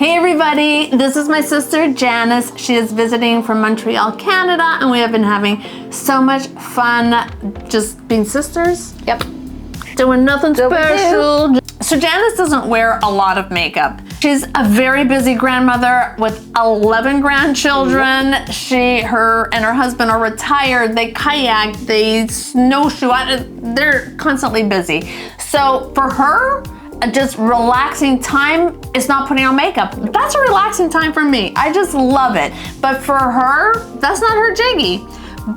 Hey everybody, this is my sister Janice. She is visiting from Montreal, Canada, and we have been having so much fun just being sisters. Yep. Doing nothing special. So Janice doesn't wear a lot of makeup. She's a very busy grandmother with 11 grandchildren. Yep. Her and her husband are retired. They kayak, they snowshoe. They're constantly busy. So for her, just relaxing time is not putting on makeup. That's a relaxing time for me. I just love it. But for her, that's not her jiggy.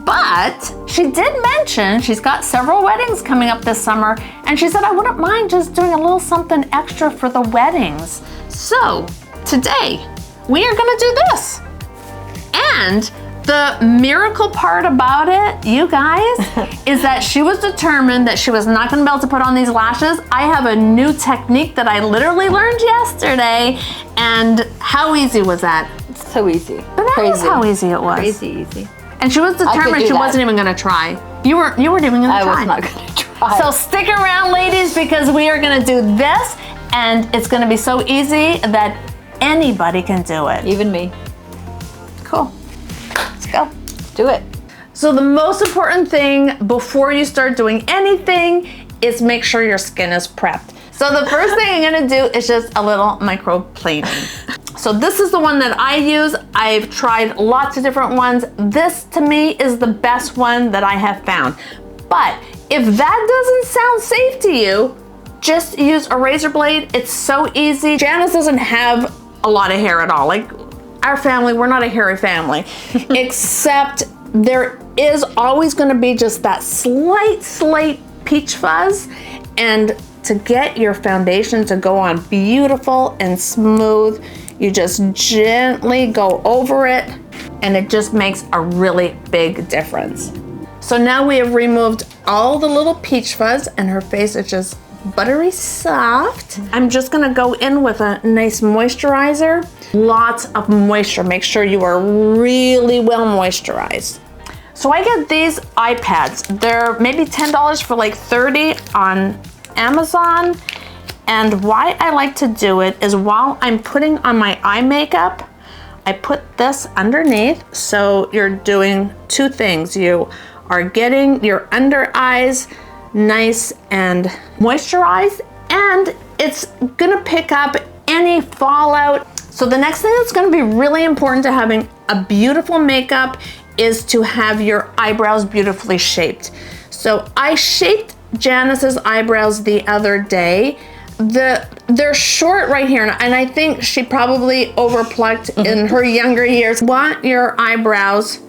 But she did mention she's got several weddings coming up this summer, and she said, I wouldn't mind just doing a little something extra for the weddings. So today we are gonna do this. And the miracle part about it, you guys, is that she was determined that she was not gonna be able to put on these lashes. I have a new technique that I literally learned yesterday, and how easy was that? So easy. But that was how easy it was. Crazy easy. And she was determined she wasn't even gonna try. You weren't even gonna try. I was not gonna try. So stick around, ladies, because we are gonna do this, and it's gonna be so easy that anybody can do it. Even me. Cool. Let's go. Do it. So the most important thing before you start doing anything is make sure your skin is prepped. So the first thing I'm gonna do is just a little microplaning. So this is the one that I use. I've tried lots of different ones. This to me is the best one that I have found. But if that doesn't sound safe to you, just use a razor blade. It's so easy. Janice doesn't have a lot of hair at all. Like our family, we're not a hairy family, except there is always gonna be just that slight peach fuzz. And to get your foundation to go on beautiful and smooth, you just gently go over it, and it just makes a really big difference. So now we have removed all the little peach fuzz, and her face is just buttery soft. I'm just gonna go in with a nice moisturizer. Lots of moisture. Make sure you are really well moisturized. So I get these eye pads. They're maybe $10 for like 30 on Amazon. And why I like to do it is while I'm putting on my eye makeup, I put this underneath. So you're doing two things. You are getting your under eyes nice and moisturized, and it's gonna pick up any fallout. So the next thing that's gonna be really important to having a beautiful makeup is to have your eyebrows beautifully shaped. So I shaped Janice's eyebrows the other day. They're short right here, and I think she probably overplucked in her younger years. Want your eyebrows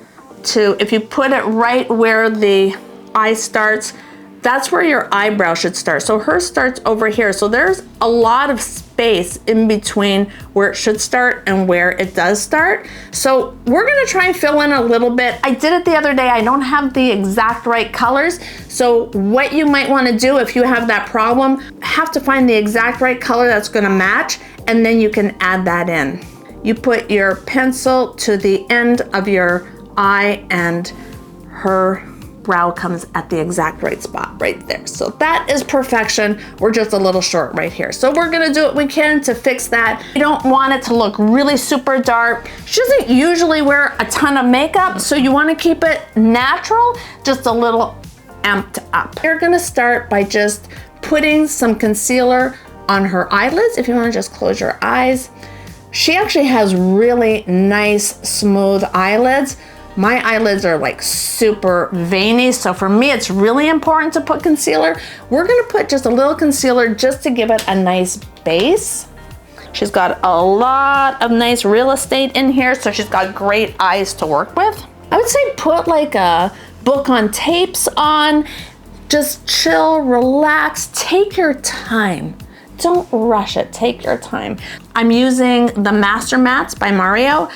to, if you put it right where the eye starts, that's where your eyebrow should start. So hers starts over here. So there's a lot of space in between where it should start and where it does start. So we're gonna try and fill in a little bit. I did it the other day. I don't have the exact right colors. So what you might wanna do if you have that problem, have to find the exact right color that's gonna match, and then you can add that in. You put your pencil to the end of your eye, and her brow comes at the exact right spot right there. So that is perfection. We're just a little short right here. So we're gonna do what we can to fix that. You don't want it to look really super dark. She doesn't usually wear a ton of makeup, so you wanna keep it natural, just a little amped up. You're gonna start by just putting some concealer on her eyelids. If you wanna just close your eyes. She actually has really nice, smooth eyelids. My eyelids are like super veiny, so for me it's really important to put concealer. We're gonna put just a little concealer just to give it a nice base. She's got a lot of nice real estate in here, so she's got great eyes to work with. I would say put like a book on tapes on. Just chill, relax, take your time. Don't rush it, take your time. I'm using the Master Mattes by Mario.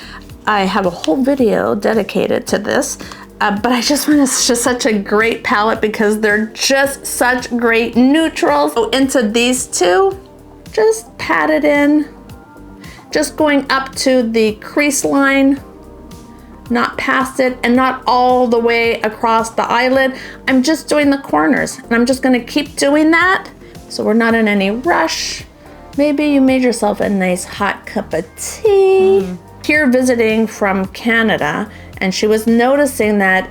I have a whole video dedicated to this, but I just find it's just such a great palette because they're just such great neutrals. So into these two, just pat it in, just going up to the crease line, not past it and not all the way across the eyelid. I'm just doing the corners, and I'm just gonna keep doing that. So we're not in any rush, Maybe you made yourself a nice hot cup of tea. Here visiting from Canada, and she was noticing that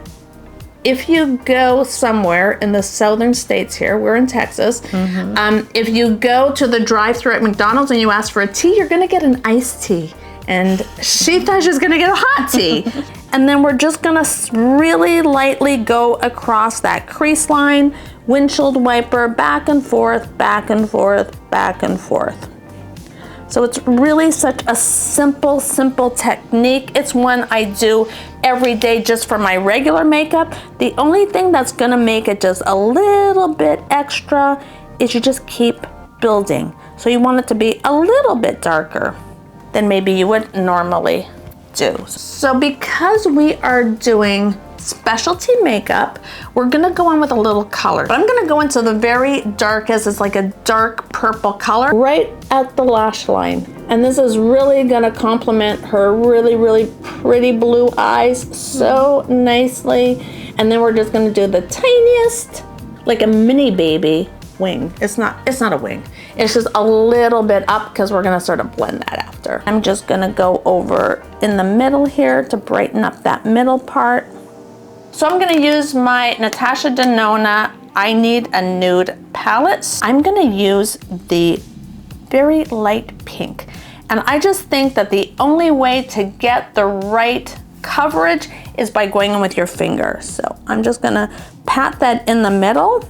if you go somewhere in the southern states here, we're in Texas, if you go to the drive-thru at McDonald's and you ask for a tea, you're gonna get an iced tea. And she thought she was gonna get a hot tea. And then we're just gonna really lightly go across that crease line, windshield wiper, back and forth, back and forth, back and forth. So it's really such a simple technique. It's one I do every day just for my regular makeup. The only thing that's gonna make it just a little bit extra is you just keep building. So you want it to be a little bit darker than maybe you would normally do. So because we are doing specialty makeup, we're gonna go in with a little color. But I'm gonna go into the very darkest, it's like a dark purple color, right at the lash line. And this is really gonna complement her really pretty blue eyes so nicely. And then we're just gonna do the tiniest, like a mini baby wing. It's not a wing. It's just a little bit up because we're gonna sort of blend that after. I'm just gonna go over in the middle here to brighten up that middle part. So I'm gonna use my Natasha Denona I Need a Nude palette. I'm gonna use the very light pink. And I just think that the only way to get the right coverage is by going in with your finger. So I'm just gonna pat that in the middle.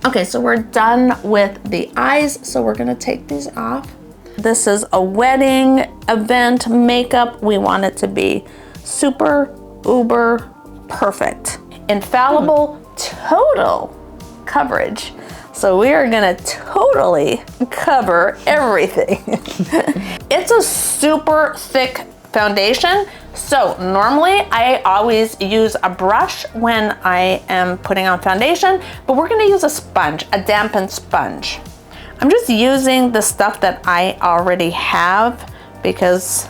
Okay, so we're done with the eyes, so we're gonna take these off. This is a wedding event makeup. We want it to be super, uber perfect. Infallible total coverage. So we are gonna totally cover everything. It's a super thick foundation. So normally I always use a brush when I am putting on foundation, but we're gonna use a sponge, a dampened sponge. I'm just using the stuff that I already have because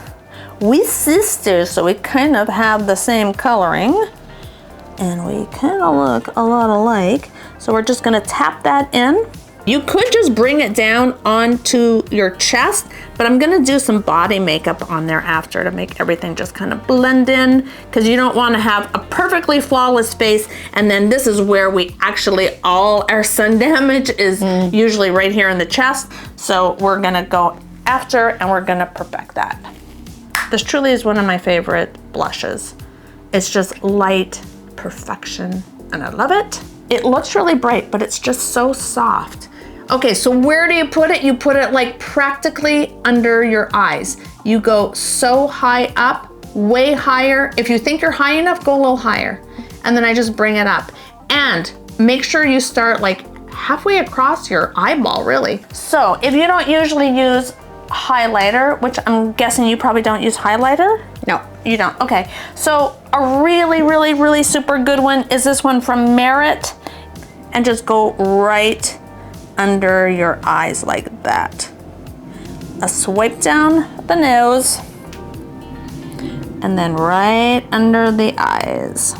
we sisters, so we kind of have the same coloring and we kind of look a lot alike. So we're just gonna tap that in. You could just bring it down onto your chest, but I'm gonna do some body makeup on there after to make everything just kind of blend in, because you don't wanna have a perfectly flawless face, and then this is where we actually, all our sun damage is usually right here in the chest. So we're gonna go after and we're gonna perfect that. This truly is one of my favorite blushes. It's just light perfection and I love it. It looks really bright, but it's just so soft. Okay, so where do you put it? You put it like practically under your eyes. You go so high up, way higher. If you think you're high enough, go a little higher. And then I just bring it up. And make sure you start like halfway across your eyeball, really. So if you don't usually use highlighter, which I'm guessing you probably don't use highlighter? No, you don't. Okay, so a really super good one is this one from Merit, and just go right under your eyes like that. A swipe down the nose, and then right under the eyes.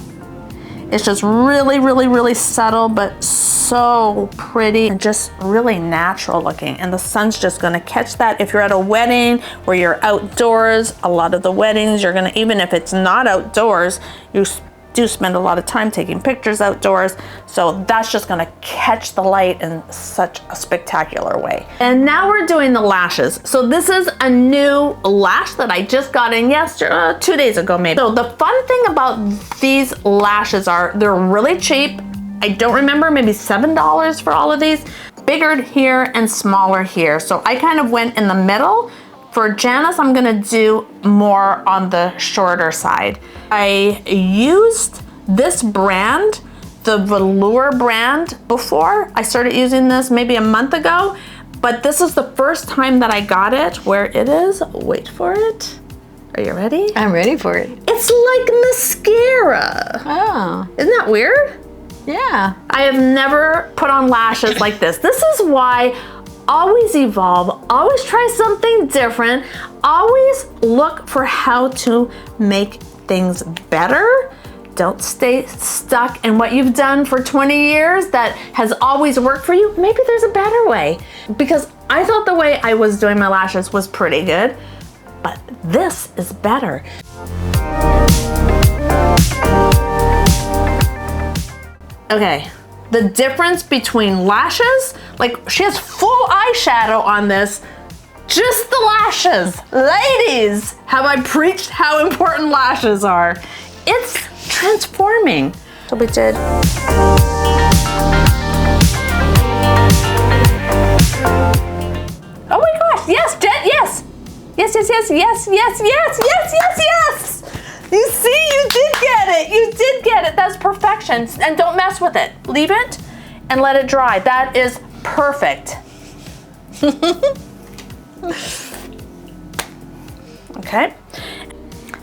It's just really subtle, but so pretty and just really natural looking. And the sun's just gonna catch that. If you're at a wedding where you're outdoors, a lot of the weddings, you're gonna, even if it's not outdoors, you do spend a lot of time taking pictures outdoors. So that's just gonna catch the light in such a spectacular way. And now we're doing the lashes. So this is a new lash that I just got in yesterday, 2 days ago maybe. So the fun thing about these lashes are they're really cheap. I don't remember, maybe $7 for all of these. Bigger here and smaller here. So I kind of went in the middle. For Janice, I'm gonna do more on the shorter side. I used this brand, the Velour brand, before. I started using this maybe a month ago, but this is the first time that I got it. Where it is, wait for it. Are you ready? I'm ready for it. It's like mascara. Oh. Isn't that weird? Yeah. I have never put on lashes like this. This is why always evolve, always try something different, always look for how to make things better. Don't stay stuck in what you've done for 20 years that has always worked for you. Maybe there's a better way. Because I thought the way I was doing my lashes was pretty good, but this is better. Okay, the difference between lashes, like she has full eyeshadow on this, just the lashes. Ladies, have I preached how important lashes are? It's transforming. So we did. Oh my gosh, yes, Jet, yes. Yes, yes, yes, yes, yes, yes, yes, yes, yes. You see, you did get it. You did get it. That's perfection. And don't mess with it. Leave it and let it dry. That is perfect. Okay.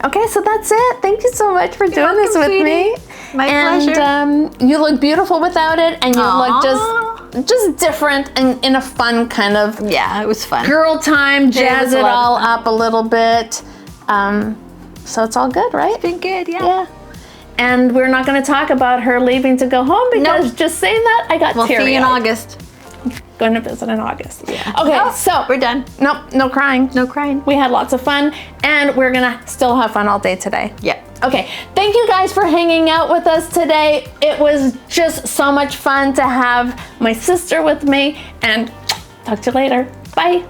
Okay, so that's it. Thank you so much for doing this with me. My pleasure. And you look beautiful without it, and you look just different and in a fun kind of Yeah, it was fun. girl time. Jazz was a it lot of all fun. up a little bit. So it's all good, right? It's been good, yeah. Yeah. And we're not going to talk about her leaving to go home because Nope. just saying that, I got We'll teary. see you in August. Going to visit in August. Yeah. Okay, Oh, so we're done. Nope, no crying. No crying. We had lots of fun, and we're gonna still have fun all day today. Yeah. Okay, thank you guys for hanging out with us today. It was just so much fun to have my sister with me, and talk to you later. Bye.